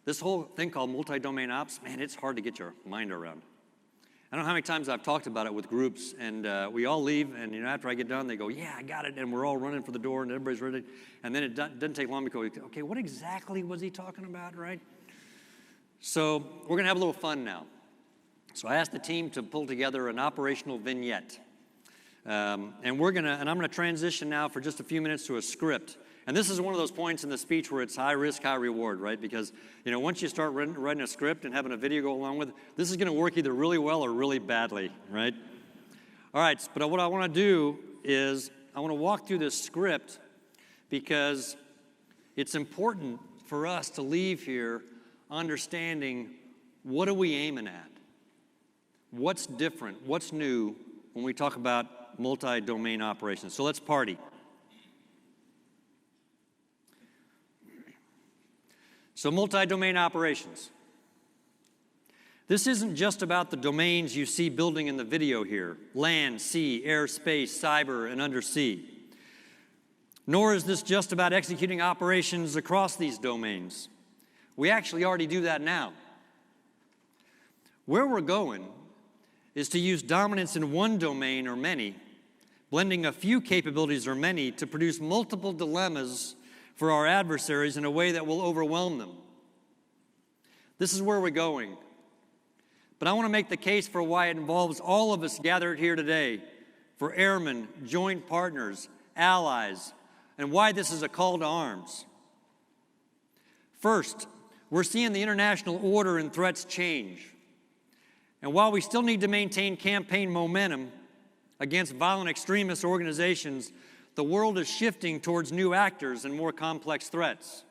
This whole thing called multi-domain ops, man, it's hard to get your mind around. I don't know how many times I've talked about it with groups, and we all leave, and after I get done, they go, yeah, I got it, and we're all running for the door, and everybody's ready. And then it doesn't take long to go, okay, what exactly was he talking about, right? So we're going to have a little fun now. So I asked the team to pull together an operational vignette. And I'm going to transition now for just a few minutes to a script. And this is one of those points in the speech where it's high risk, high reward, right? Because, once you start writing a script and having a video go along with it, this is going to work either really well or really badly, right? All right, but what I want to do is I want to walk through this script because it's important for us to leave here understanding what are we aiming at? What's different? What's new when we talk about multi-domain operations? So let's party. So multi-domain operations. This isn't just about the domains you see building in the video here, land, sea, air, space, cyber, and undersea. Nor is this just about executing operations across these domains. We actually already do that now. Where we're going is to use dominance in one domain or many, blending a few capabilities or many to produce multiple dilemmas for our adversaries in a way that will overwhelm them. This is where we're going. But I want to make the case for why it involves all of us gathered here today, for airmen, joint partners, allies, and why this is a call to arms. First, we're seeing the international order and threats change. And while we still need to maintain campaign momentum against violent extremist organizations, the world is shifting towards new actors and more complex threats.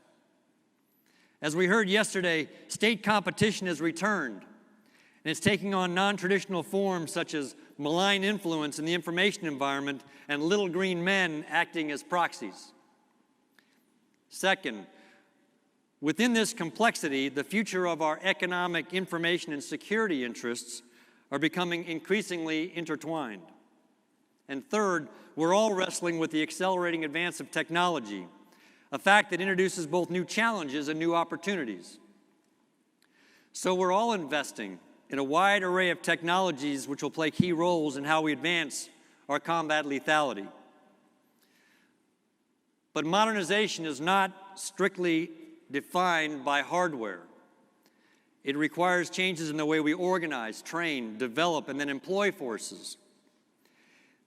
As we heard yesterday, state competition has returned, and it's taking on non-traditional forms such as malign influence in the information environment and little green men acting as proxies. Second, within this complexity, the future of our economic, information, and security interests are becoming increasingly intertwined. And third, we're all wrestling with the accelerating advance of technology, a fact that introduces both new challenges and new opportunities. So we're all investing in a wide array of technologies which will play key roles in how we advance our combat lethality. But modernization is not strictly defined by hardware. It requires changes in the way we organize, train, develop, and then employ forces.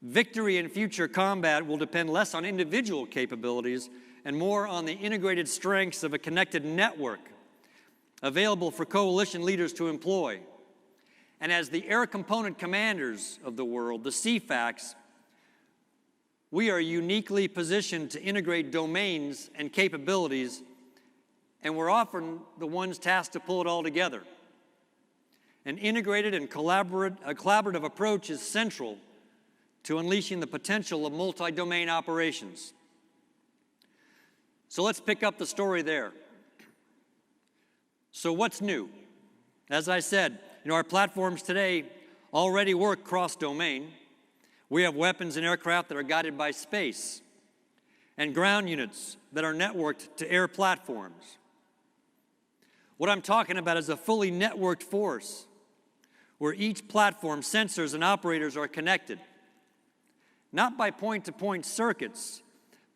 Victory in future combat will depend less on individual capabilities and more on the integrated strengths of a connected network available for coalition leaders to employ. And as the air component commanders of the world, the CFACs, we are uniquely positioned to integrate domains and capabilities, and we're often the ones tasked to pull it all together. An integrated and collaborative approach is central to unleashing the potential of multi-domain operations. So let's pick up the story there. So what's new? As I said, our platforms today already work cross-domain. We have weapons and aircraft that are guided by space, and ground units that are networked to air platforms. What I'm talking about is a fully networked force where each platform, sensors, and operators are connected, not by point-to-point circuits,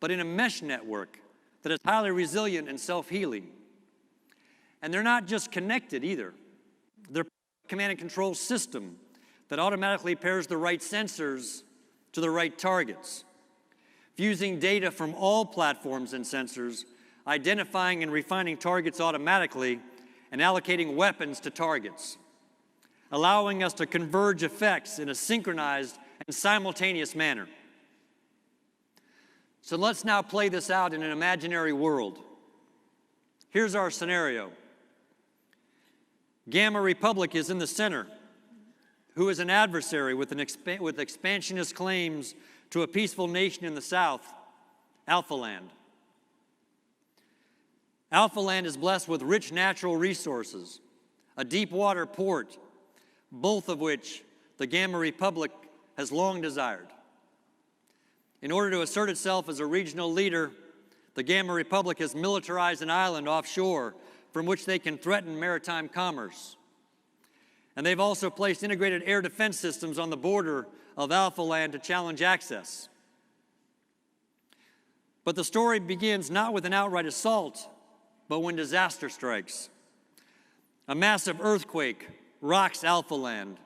but in a mesh network that is highly resilient and self-healing. And they're not just connected either. They're a command and control system that automatically pairs the right sensors to the right targets, fusing data from all platforms and sensors, identifying and refining targets automatically, and allocating weapons to targets, allowing us to converge effects in a synchronized and simultaneous manner. So let's now play this out in an imaginary world. Here's our scenario. Gamma Republic is in the center, who is an adversary with expansionist claims to a peaceful nation in the south, Alpha Land. Alpha Land is blessed with rich natural resources, a deep water port, both of which the Gamma Republic has long desired. In order to assert itself as a regional leader, the Gamma Republic has militarized an island offshore from which they can threaten maritime commerce. And they've also placed integrated air defense systems on the border of Alpha Land to challenge access. But the story begins not with an outright assault, but when disaster strikes. A massive earthquake rocks Alpha Land,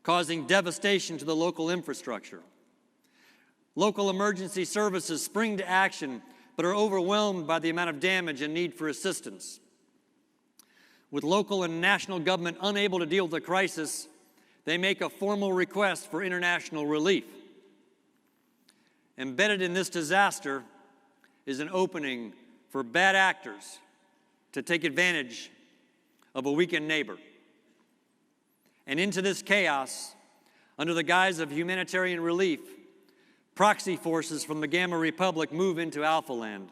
causing devastation to the local infrastructure. Local emergency services spring to action, but are overwhelmed by the amount of damage and need for assistance. With local and national government unable to deal with the crisis, they make a formal request for international relief. Embedded in this disaster is an opening for bad actors to take advantage of a weakened neighbor. And into this chaos, under the guise of humanitarian relief, proxy forces from the Gamma Republic move into Alpha Land.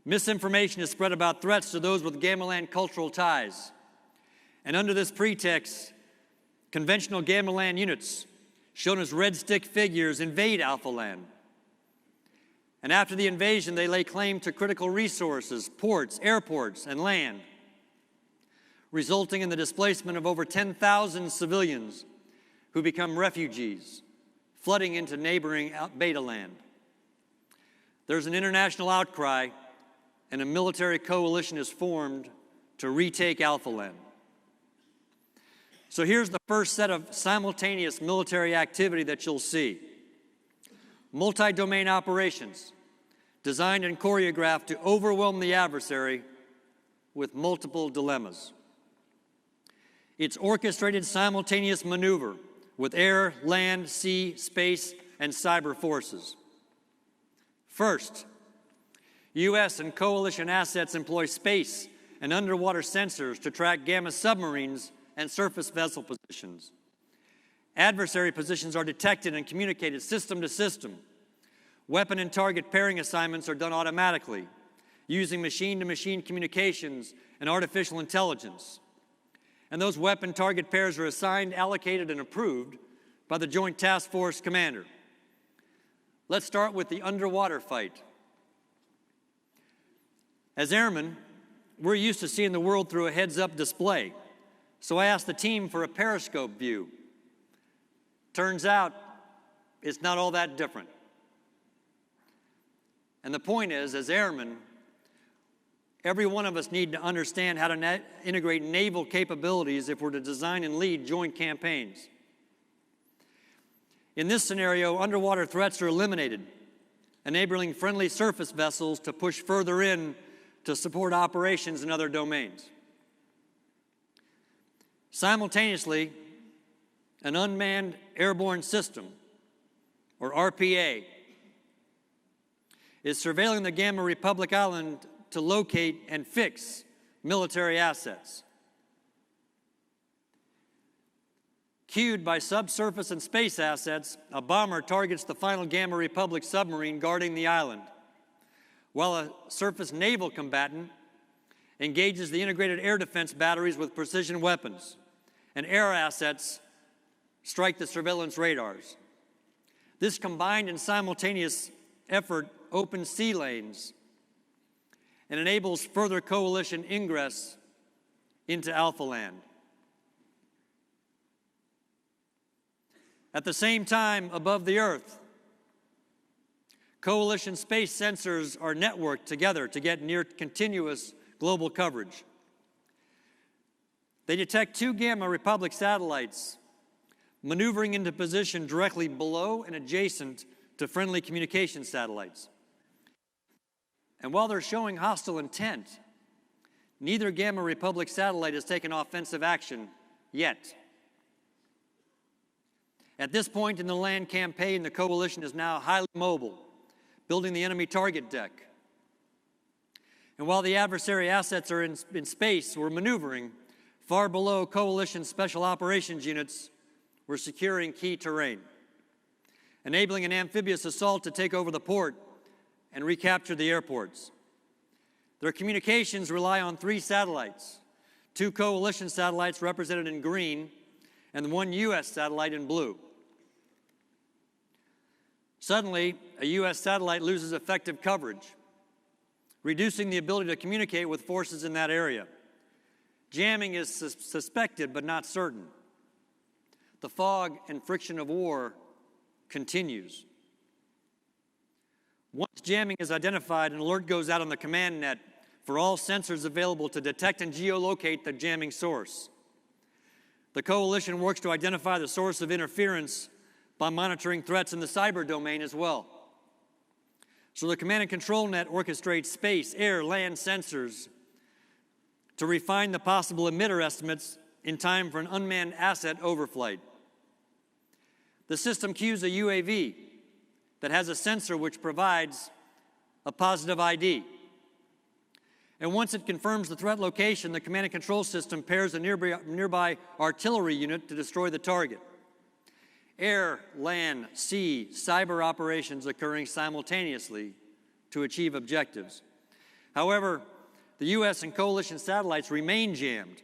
Misinformation is spread about threats to those with Gamma Land cultural ties. And under this pretext, conventional Gamma Land units, shown as red stick figures, invade Alpha Land. And after the invasion, they lay claim to critical resources, ports, airports, and land, resulting in the displacement of over 10,000 civilians who become refugees, flooding into neighboring Beta Land. There's an international outcry, and a military coalition is formed to retake Alpha Land. So here's the first set of simultaneous military activity that you'll see. Multi-domain operations, designed and choreographed to overwhelm the adversary with multiple dilemmas. It's orchestrated simultaneous maneuver with air, land, sea, space, and cyber forces. First, U.S. and coalition assets employ space and underwater sensors to track Gamma submarines and surface vessel positions. Adversary positions are detected and communicated system to system. Weapon and target pairing assignments are done automatically, using machine-to-machine communications and artificial intelligence. And those weapon target pairs are assigned, allocated, and approved by the Joint Task Force commander. Let's start with the underwater fight. As airmen, we're used to seeing the world through a heads-up display, so I asked the team for a periscope view. Turns out, it's not all that different. And the point is, as airmen, every one of us need to understand how to integrate naval capabilities if we're to design and lead joint campaigns. In this scenario, underwater threats are eliminated, enabling friendly surface vessels to push further in to support operations in other domains. Simultaneously, an unmanned airborne system, or RPA, is surveilling the Gamma Republic Island to locate and fix military assets. Cued by subsurface and space assets, a bomber targets the final Gamma Republic submarine guarding the island, while a surface naval combatant engages the integrated air defense batteries with precision weapons, and air assets strike the surveillance radars. This combined and simultaneous effort opens sea lanes and enables further coalition ingress into Alpha Land. At the same time, above the Earth, coalition space sensors are networked together to get near continuous global coverage. They detect 2 Gamma Republic satellites maneuvering into position directly below and adjacent to friendly communication satellites. And while they're showing hostile intent, neither Gamma Republic satellite has taken offensive action yet. At this point in the land campaign, the coalition is now highly mobile, building the enemy target deck. And while the adversary assets are in space, we're maneuvering far below coalition special operations units. We're securing key terrain, enabling an amphibious assault to take over the port and recapture the airports. Their communications rely on 3 satellites, 2 coalition satellites represented in green, and 1 U.S. satellite in blue. Suddenly, a U.S. satellite loses effective coverage, reducing the ability to communicate with forces in that area. Jamming is suspected but not certain. The fog and friction of war continues. Once jamming is identified, an alert goes out on the command net for all sensors available to detect and geolocate the jamming source. The coalition works to identify the source of interference by monitoring threats in the cyber domain as well. So the command and control net orchestrates space, air, land sensors to refine the possible emitter estimates in time for an unmanned asset overflight. The system cues a UAV that has a sensor which provides a positive ID. And once it confirms the threat location, the command and control system pairs a nearby artillery unit to destroy the target. Air, land, sea, cyber operations occurring simultaneously to achieve objectives. However, the U.S. and coalition satellites remain jammed.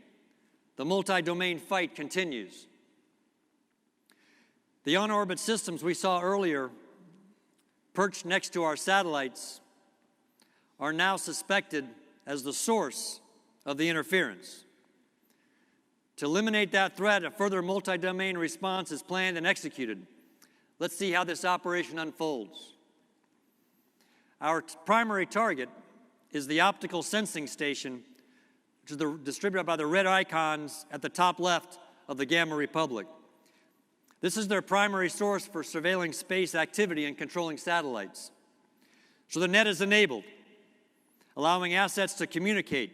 The multi-domain fight continues. The on-orbit systems we saw earlier, perched next to our satellites, are now suspected as the source of the interference. To eliminate that threat, a further multi-domain response is planned and executed. Let's see how this operation unfolds. Our primary target is the optical sensing station, which is distributed by the red icons at the top left of the Gamma Republic. This is their primary source for surveilling space activity and controlling satellites. So the net is enabled, allowing assets to communicate,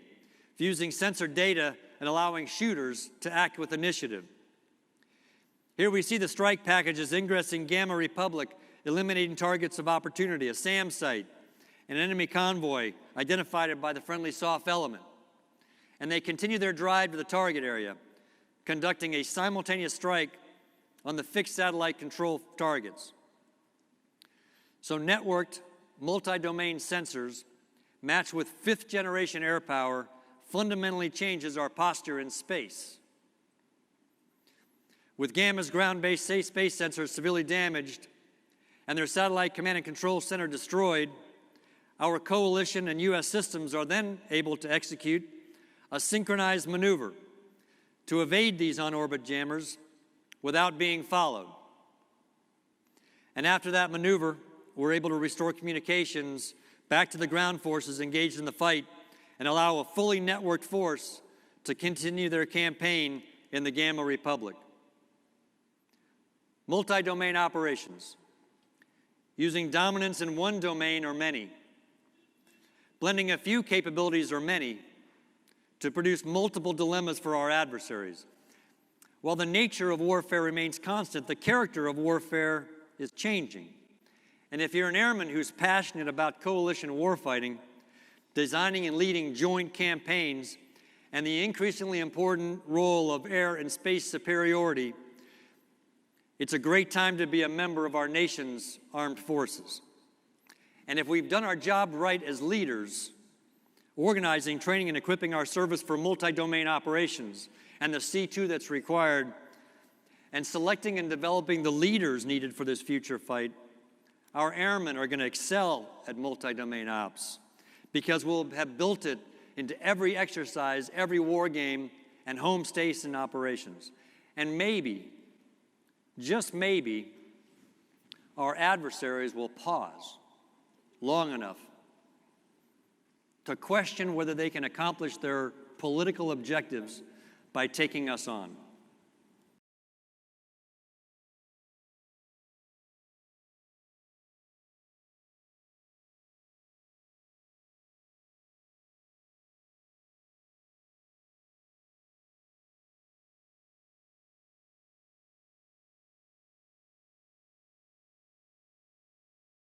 fusing sensor data and allowing shooters to act with initiative. Here we see the strike packages ingressing Gamma Republic, eliminating targets of opportunity, a SAM site, an enemy convoy identified by the friendly soft element. And they continue their drive to the target area, conducting a simultaneous strike on the fixed satellite control targets. So networked multi-domain sensors matched with fifth-generation air power fundamentally changes our posture in space. With Gamma's ground-based space sensors severely damaged and their satellite command and control center destroyed, our coalition and U.S. systems are then able to execute a synchronized maneuver to evade these on-orbit jammers without being followed. And after that maneuver, we're able to restore communications back to the ground forces engaged in the fight and allow a fully networked force to continue their campaign in the Gamma Republic. Multi-domain operations, using dominance in one domain or many, blending a few capabilities or many to produce multiple dilemmas for our adversaries. While the nature of warfare remains constant, the character of warfare is changing. And if you're an airman who's passionate about coalition warfighting, designing and leading joint campaigns, and the increasingly important role of air and space superiority, it's a great time to be a member of our nation's armed forces. And if we've done our job right as leaders, organizing, training, and equipping our service for multi-domain operations and the C2 that's required, and selecting and developing the leaders needed for this future fight, our airmen are going to excel at multi-domain ops because we'll have built it into every exercise, every war game, and home station operations. And maybe, just maybe, our adversaries will pause long enough to question whether they can accomplish their political objectives by taking us on.